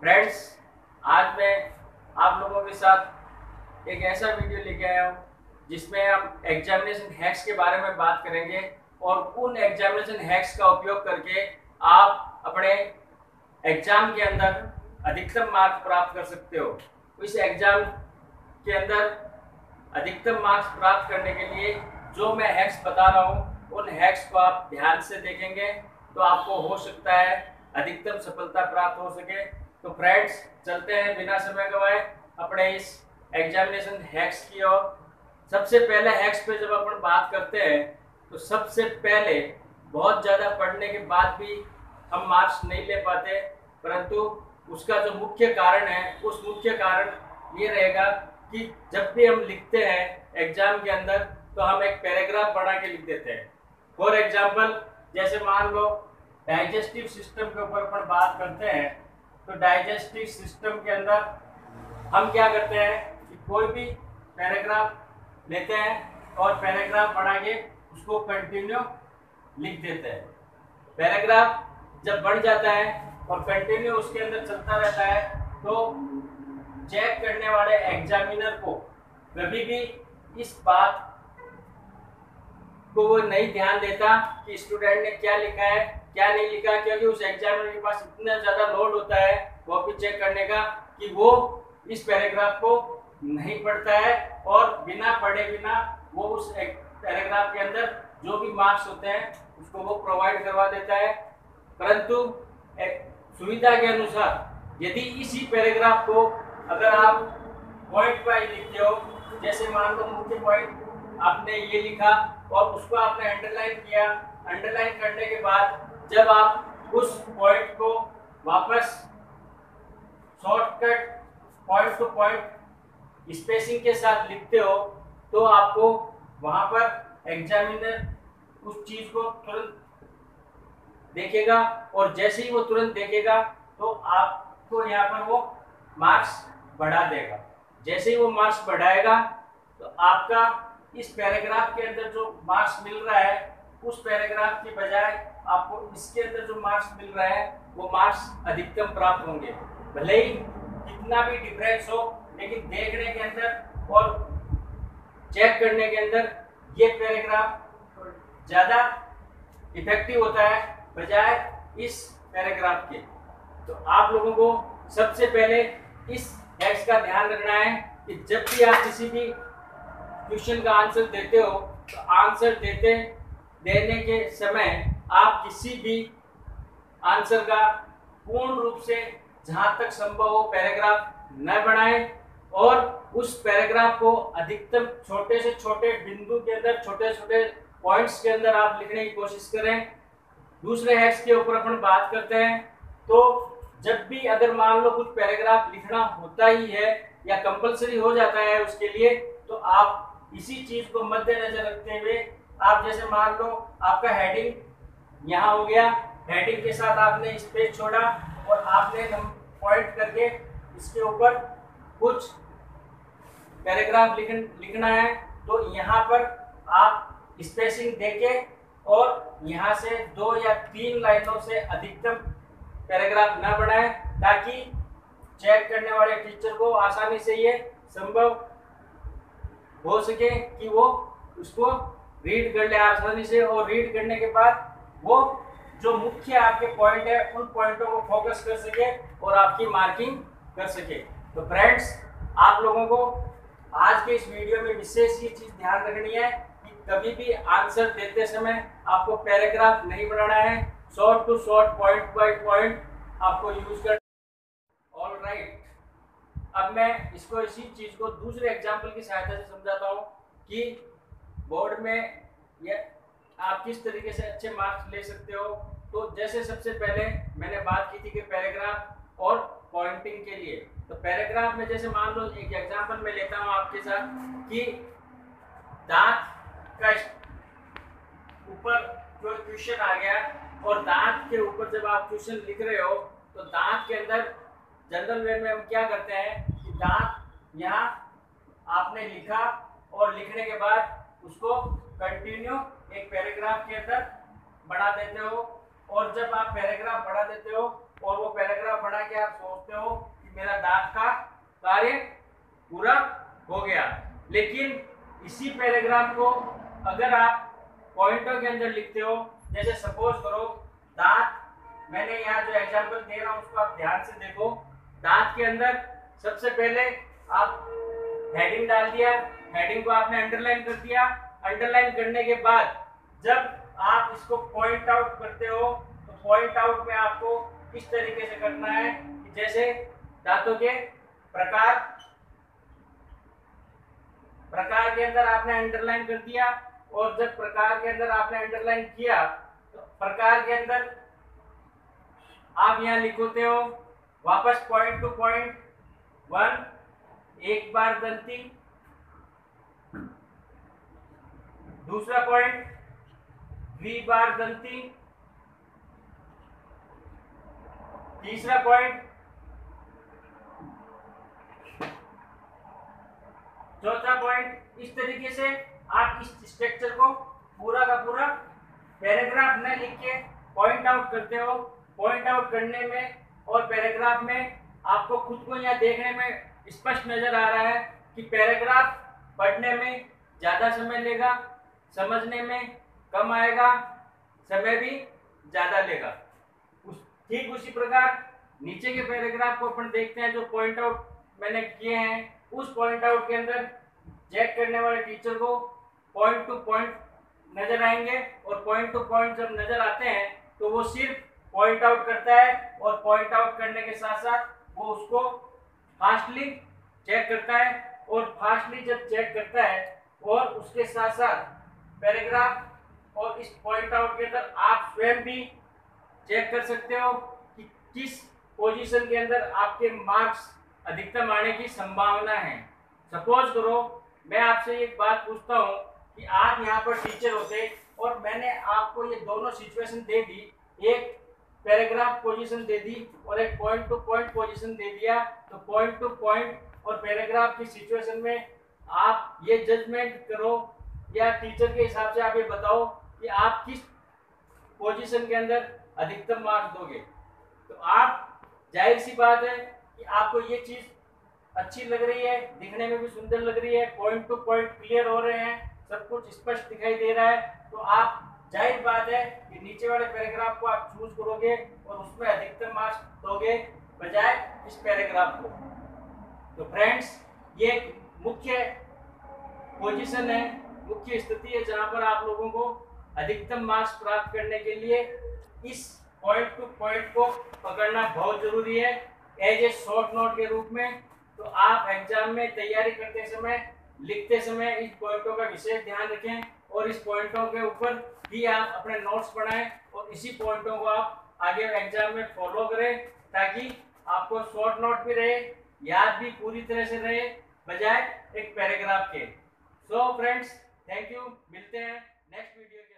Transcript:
Friends, आज मैं आप लोगों के साथ एक ऐसा वीडियो लेके आया हूँ जिसमें हम एग्जामिनेशन हैक्स के बारे में बात करेंगे और उन एग्जामिनेशन हैक्स का उपयोग करके आप अपने एग्जाम के अंदर अधिकतम मार्क्स प्राप्त कर सकते हो। इस एग्जाम के अंदर अधिकतम मार्क्स प्राप्त करने के लिए जो मैं हैक्स बता रहा हूँ उन हैक्स को आप ध्यान से देखेंगे तो आपको हो सकता है अधिकतम सफलता प्राप्त हो सके। तो फ्रेंड्स, चलते हैं बिना समय गवाए अपने इस एग्जामिनेशन हैक्स की ओर। सबसे पहले हैक्स पे जब अपन बात करते हैं तो सबसे पहले बहुत ज़्यादा पढ़ने के बाद भी हम मार्क्स नहीं ले पाते, परंतु उसका जो मुख्य कारण है उस मुख्य कारण ये रहेगा कि जब भी हम लिखते हैं एग्जाम के अंदर तो हम एक पैराग्राफ बना के लिख देते हैं। फॉर एग्जाम्पल, जैसे मान लो डाइजेस्टिव सिस्टम के ऊपर अपन बात करते हैं तो डाइजेस्टिव सिस्टम के अंदर हम क्या करते हैं कि कोई भी पैराग्राफ लेते हैं और पैराग्राफ बना के उसको कंटिन्यू लिख देते हैं। पैराग्राफ जब बढ़ जाता है और कंटिन्यू उसके अंदर चलता रहता है तो चेक करने वाले एग्जामिनर को कभी भी इस बात को वो नहीं ध्यान देता कि स्टूडेंट ने क्या लिखा है क्या नहीं लिखा, क्योंकि उस एग्जामिनर के पास इतना ज़्यादा लोड होता है कॉपी चेक करने का कि वो इस पैराग्राफ को नहीं पढ़ता है और बिना पढ़े बिना वो उस पैराग्राफ के अंदर जो भी मार्क्स होते हैं उसको वो प्रोवाइड करवा देता है। परंतु सुविधा के अनुसार यदि इसी पैराग्राफ को अगर आप पॉइंट वाइज लिखते हो, जैसे मान लो मुख्य पॉइंट आपने ये लिखा और उसको आपने अंडरलाइन किया, अंडरलाइन करने के बाद जब आप उस पॉइंट को वापस shortcut point two point spacing के साथ लिखते हो तो आपको वहां पर एग्जामिनर उस चीज को तुरंत देखेगा और जैसे ही वो तुरंत देखेगा तो आपको यहाँ पर वो मार्क्स बढ़ा देगा। जैसे ही वो मार्क्स बढ़ाएगा तो आपका इस पैराग्राफ के अंदर जो मार्क्स मिल रहा है उस पैराग्राफ के बजाय आपको इसके अंदर जो मार्क्स मिल रहा है वो मार्क्स अधिकतम प्राप्त होंगे। भले ही कितना भी डिफरेंस हो, लेकिन देखने के अंदर और चेक करने के अंदर ये पैराग्राफ ज़्यादा इफेक्टिव होता है बजाय इस पैराग्राफ के। तो आप लोगों को सबसे पहले इस हैक्स का ध्यान रखना है कि जब भी आप किसी भी क्वेश्चन का आंसर देते हो तो आंसर देने के समय आप किसी भी आंसर का पूर्ण रूप से जहां तक संभव हो पैराग्राफ न बनाएं और उस पैराग्राफ को अधिकतम छोटे से छोटे बिंदु के अंदर, छोटे छोटे पॉइंट्स के अंदर आप लिखने की कोशिश करें। दूसरे हैक्स के ऊपर अपन बात करते हैं तो जब भी अगर मान लो कुछ पैराग्राफ लिखना होता ही है या कंपलसरी हो जाता है उसके लिए, तो आप इसी चीज को मद्देनजर रखते हुए आप जैसे मान लो आपका हेडिंग यहाँ हो गया, हेडिंग के साथ आपने स्पेस छोड़ा और आपने पॉइंट करके इसके ऊपर कुछ पैराग्राफ लिखना है तो यहाँ पर आप स्पेसिंग देके और यहाँ से 2 या 3 लाइनों से अधिकतम पैराग्राफ ना बढ़ाएं ताकि चेक करने वाले टीचर को आसानी से ये संभव हो सके कि वो उसको रीड कर ले आसानी से, और रीड करने के बाद वो जो मुख्य आपके पॉइंट है उन पॉइंटों को फोकस कर सके और आपकी मार्किंग कर सके। तो फ्रेंड्स, आप लोगों को आज के इस वीडियो में विशेष ये चीज ध्यान रखनी है कि कभी भी आंसर देते समय आपको पैराग्राफ नहीं बनाना है, short to short point by point आपको यूज कर। ऑल राइट, अब मैं इसको इसी चीज को दूसरे एग्जाम्पल की सहायता से समझाता हूँ कि बोर्ड में ये आप किस तरीके से अच्छे मार्क्स ले सकते हो। तो जैसे सबसे पहले मैंने बात की थी कि पैराग्राफ और पॉइंटिंग के लिए, तो पैराग्राफ में जैसे मान लो एक एग्जाम्पल मैं लेता हूँ आपके साथ कि दांत का ऊपर जो क्वेश्चन आ गया और दांत के ऊपर जब आप क्वेश्चन लिख रहे हो तो दांत के अंदर जनरल वे में हम क्या करते हैं कि दांत यहाँ आपने लिखा और लिखने के बाद उसको कंटिन्यू एक पैराग्राफ के अंदर बढ़ा देते हो, और जब आप पैराग्राफ बढ़ा देते हो और वो पैराग्राफ पढ़ा के आप सोचते हो कि मेरा दांत का कार्य पूरा हो गया। लेकिन इसी पैराग्राफ को अगर आप पॉइंटों के अंदर लिखते हो, जैसे सपोज करो दांत, मैंने यहाँ जो एग्जांपल दे रहा हूँ उसको आप ध्यान से देखो। दांत के अंदर सबसे पहले आप हेडिंग डाल दिया, हेडिंग को आपने अंडरलाइन कर दिया। अंडरलाइन करने के बाद जब आप इसको पॉइंट आउट करते हो तो पॉइंट आउट में आपको इस तरीके से करना है कि जैसे दांतों के प्रकार के अंदर आपने अंडरलाइन कर दिया, और जब प्रकार के अंदर आपने अंडरलाइन किया तो प्रकार के अंदर आप यहां लिखते हो वापस पॉइंट टू पॉइंट 1, एक बार दंती, दूसरा पॉइंट द्विबार दंती, तीसरा पॉइंट, चौथा पॉइंट। इस तरीके से आप इस स्ट्रक्चर को पूरा का पूरा पैराग्राफ में लिख के पॉइंट आउट करते हो। पॉइंट आउट करने में और पैराग्राफ में आपको खुद को यहाँ देखने में स्पष्ट नजर आ रहा है कि पैराग्राफ पढ़ने में ज्यादा समय लेगा, समझने में कम आएगा, समय भी ज्यादा लेगा। ठीक उसी प्रकार नीचे के पैराग्राफ को अपन देखते हैं जो पॉइंट आउट मैंने किए हैं। उस पॉइंट आउट के अंदर चेक करने वाले टीचर को पॉइंट टू पॉइंट नजर आएंगे, और पॉइंट टू पॉइंट जब नजर आते हैं तो वो सिर्फ पॉइंट आउट करता है, और पॉइंट आउट करने के साथ साथ वो उसको फास्टली चेक करता है। और फास्टली जब चेक करता है और उसके साथ साथ पैराग्राफ और इस पॉइंट आउट के अंदर आप स्वयं भी चेक कर सकते हो कि किस पोजीशन के अंदर आपके मार्क्स अधिकतम आने की संभावना है। सपोज करो मैं आपसे एक बात पूछता हूँ कि आप यहाँ पर टीचर होते और मैंने आपको ये दोनों सिचुएशन दे दी, एक पैराग्राफ पोजीशन दे दी और एक पॉइंट टू पॉइंट पोजीशन दे दिया, तो पॉइंट टू पॉइंट और पैराग्राफ की सिचुएशन में आप ये जजमेंट करो या टीचर के हिसाब से आप ये बताओ कि आप किस पोजीशन के अंदर अधिकतम मार्क्स दोगे। तो आप जाहिर सी बात है कि आपको ये चीज अच्छी लग रही है, दिखने में भी सुंदर लग रही है, पॉइंट टू पॉइंट क्लियर हो रहे हैं, सब कुछ स्पष्ट दिखाई दे रहा है, तो आप जाहिर बात है कि नीचे वाले पैराग्राफ को आप चूज करोगे और उसमें अधिकतम मार्क्स दोगे बजाय इस पैराग्राफ को। तो फ्रेंड्स ये मुख्य पोजीशन है, मुख्य स्थिति है जहां पर आप लोगों को अधिकतम मार्क्स प्राप्त करने के लिए इस पॉइंट टू पॉइंट को पकड़ना बहुत जरूरी है एज ए शॉर्ट नोट के रूप में। तो आप एग्जाम में तैयारी करते समय, लिखते समय इस पॉइंटों का विशेष ध्यान रखें और इस पॉइंटों के ऊपर भी आप अपने नोट्स बनाएं और इसी पॉइंटों को आप आगे एग्जाम में फॉलो करें ताकि आपको शॉर्ट नोट भी रहे, याद भी पूरी तरह से रहे बजाय एक पैराग्राफ के। सो फ्रेंड्स थैंक यू, मिलते हैं नेक्स्ट वीडियो के